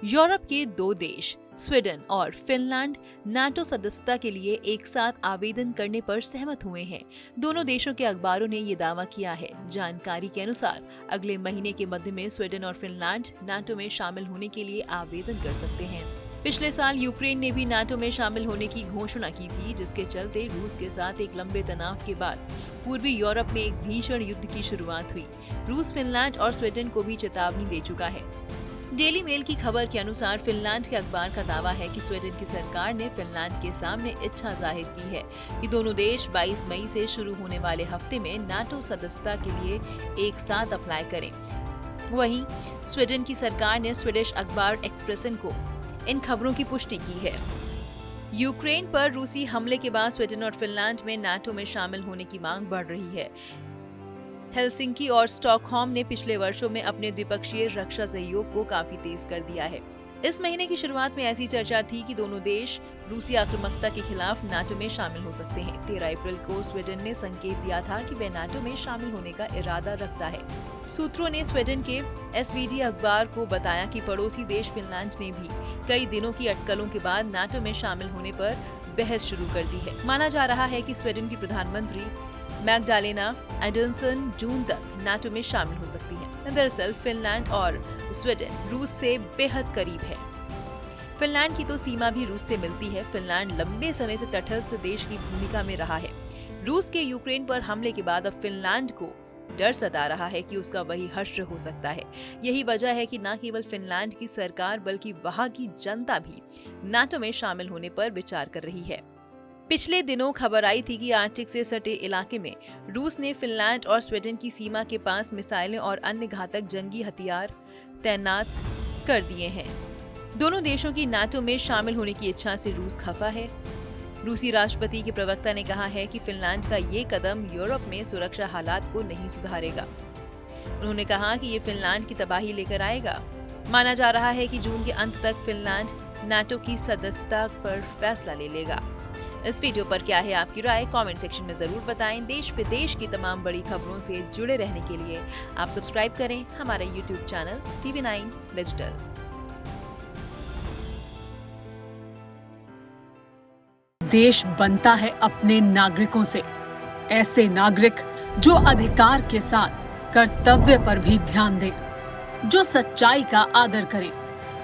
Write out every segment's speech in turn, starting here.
Europe के दो देश स्वीडन और फिनलैंड नाटो सदस्यता के लिए एक साथ आवेदन करने पर सहमत हुए हैं। दोनों देशों के अखबारों ने ये दावा किया है। जानकारी के अनुसार अगले महीने के मध्य में स्वीडन और फिनलैंड नाटो में शामिल होने के लिए आवेदन कर सकते हैं। पिछले साल यूक्रेन ने भी नाटो में शामिल होने की घोषणा की थी, जिसके चलते रूस के साथ एक लंबे तनाव के बाद पूर्वी यूरोप में एक भीषण युद्ध की शुरुआत हुई। रूस फिनलैंड और स्वीडन को भी चेतावनी दे चुका है। डेली मेल की खबर के अनुसार फिनलैंड के अखबार का दावा है कि स्वीडन की सरकार ने फिनलैंड के सामने इच्छा जाहिर की है कि दोनों देश 22 मई से शुरू होने वाले हफ्ते में नाटो सदस्यता के लिए एक साथ अप्लाई करें। वहीं स्वीडन की सरकार ने स्वीडिश अखबार एक्सप्रेसन को इन खबरों की पुष्टि की है। यूक्रेन पर रूसी हमले के बाद स्वीडन और फिनलैंड में नाटो में शामिल होने की मांग बढ़ रही है। हेलसिंकी और स्टॉकहोम ने पिछले वर्षों में अपने द्विपक्षीय रक्षा सहयोग को काफी तेज कर दिया है। इस महीने की शुरुआत में ऐसी चर्चा थी कि दोनों देश रूसी आक्रामकता के खिलाफ नाटो में शामिल हो सकते हैं। 13 अप्रैल को स्वीडन ने संकेत दिया था कि वह नाटो में शामिल होने का इरादा रखता है। सूत्रों ने स्वीडन के एसवीडी अखबार को बताया कि पड़ोसी देश फिनलैंड ने भी कई दिनों की अटकलों के बाद नाटो में शामिल होने पर बहस शुरू कर दी है। माना जा रहा है कि स्वीडन की प्रधानमंत्री मैग्डालेना एंडरसन जून तक नाटो में शामिल हो सकती है। दरअसल फिनलैंड और स्वीडन रूस से बेहद करीब है। फिनलैंड की तो सीमा भी रूस से मिलती है। फिनलैंड लंबे समय से तटस्थ देश की भूमिका में रहा है। रूस के यूक्रेन पर हमले के बाद अब फिनलैंड को डर सता रहा है कि उसका वही हश्र हो सकता है। यही वजह है कि न केवल फिनलैंड की सरकार बल्कि वहां की जनता भी नाटो में शामिल होने पर विचार कर रही है। पिछले दिनों खबर आई थी कि आर्कटिक से सटे इलाके में रूस ने फिनलैंड और स्वीडन की सीमा के पास मिसाइलें और अन्य घातक जंगी हथियार तैनात कर दिए हैं। दोनों देशों की नाटो में शामिल होने की इच्छा से रूस खफा है। रूसी राष्ट्रपति के प्रवक्ता ने कहा है कि फिनलैंड का ये कदम यूरोप में सुरक्षा हालात को नहीं सुधारेगा। उन्होंने कहा कि ये फिनलैंड की तबाही लेकर आएगा। माना जा रहा है कि जून के अंत तक फिनलैंड नाटो की सदस्यता पर फैसला ले लेगा। इस वीडियो पर क्या है आपकी राय? कमेंट सेक्शन में जरूर बताएं। देश विदेश की तमाम बड़ी खबरों से जुड़े रहने के लिए आप सब्सक्राइब करें हमारा यूट्यूब चैनल TV9 डिजिटल। देश बनता है अपने नागरिकों से। ऐसे नागरिक जो अधिकार के साथ कर्तव्य पर भी ध्यान दें, जो सच्चाई का आदर करें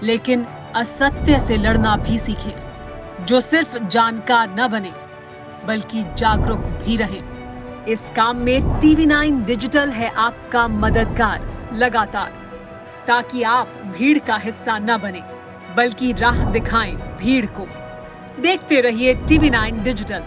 लेकिन असत्य से लड़ना भी सीखें, जो सिर्फ जानकार न बने बल्कि जागरूक भी रहें। इस काम में TV9 डिजिटल है आपका मददगार लगातार, ताकि आप भीड़ का हिस्सा न बने बल्कि राह दिखाएं भीड़ को। देखते रहिए TV9 डिजिटल।